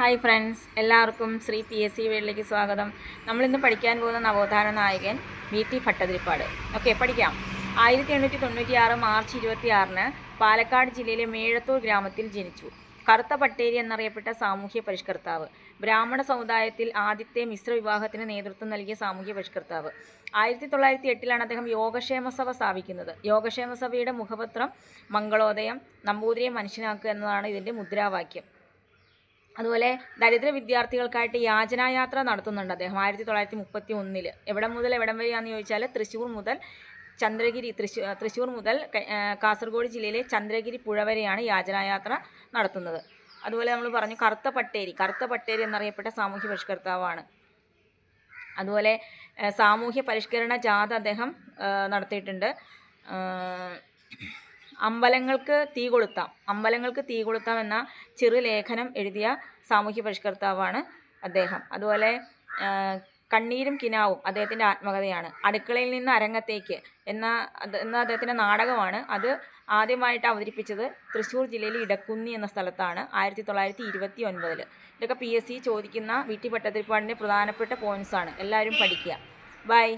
Hi friends, എല്ലാവർക്കും Shri PSC വേൾഡിലേക്ക് സ്വാഗതം. നമ്മളിന്ന് പഠിക്കാൻ പോകുന്ന നവോത്ഥാന നായകൻ VT ഭട്ടതിരിപ്പാട്. ഓക്കെ, പഠിക്കാം. 1896 മാർച്ച് 26 പാലക്കാട് ജില്ലയിലെ മേഴത്തൂർ ഗ്രാമത്തിൽ ജനിച്ചു. കറുത്ത പട്ടേരി എന്നറിയപ്പെട്ട സാമൂഹ്യ പരിഷ്കർത്താവ്. ബ്രാഹ്മണ സമുദായത്തിൽ ആദ്യത്തെ മിശ്ര വിവാഹത്തിന് നേതൃത്വം നൽകിയ സാമൂഹ്യ പരിഷ്കർത്താവ്. 1908 അദ്ദേഹം യോഗക്ഷേമ സഭ സ്ഥാപിക്കുന്നത്. യോഗക്ഷേമ സഭയുടെ മുഖപത്രം മംഗളോദയം, നമ്പൂതിരിയെ മനുഷ്യനാക്കുക എന്നതാണ് ഇതിൻ്റെ മുദ്രാവാക്യം. അതുപോലെ ദരിദ്ര വിദ്യാർത്ഥികൾക്കായിട്ട് യാചനായാത്ര നടത്തുന്നുണ്ട് അദ്ദേഹം 1931. എവിടം മുതൽ എവിടം വരെയാണെന്ന് ചോദിച്ചാൽ തൃശ്ശൂർ മുതൽ കാസർഗോഡ് ജില്ലയിലെ ചന്ദ്രഗിരി പുഴ വരെയാണ് യാചനായാത്ര നടത്തുന്നത്. അതുപോലെ നമ്മൾ പറഞ്ഞു കറുത്ത പട്ടേരി എന്നറിയപ്പെട്ട സാമൂഹ്യ പരിഷ്കർത്താവാണ്. അതുപോലെ സാമൂഹ്യ പരിഷ്കരണ ജാഥ അദ്ദേഹം നടത്തിയിട്ടുണ്ട്. അമ്പലങ്ങൾക്ക് തീ കൊളുത്താം എന്ന ചെറുലേഖനം എഴുതിയ സാമൂഹ്യ പരിഷ്കർത്താവാണ് അദ്ദേഹം. അതുപോലെ കണ്ണീരും കിനാവും അദ്ദേഹത്തിൻ്റെ ആത്മകഥയാണ്. അടുക്കളയിൽ നിന്ന് അരങ്ങത്തേക്ക് എന്ന അദ്ദേഹത്തിൻ്റെ നാടകമാണ്. അത് ആദ്യമായിട്ട് അവതരിപ്പിച്ചത് തൃശ്ശൂർ ജില്ലയിൽ ഇടക്കുന്നി എന്ന സ്ഥലത്താണ് 1929. ഇതൊക്കെ PSC ചോദിക്കുന്ന VT ഭട്ടതിരിപ്പാടിൻ്റെ പ്രധാനപ്പെട്ട പോയിൻറ്റ്സാണ്. എല്ലാവരും പഠിക്കുക. ബൈ.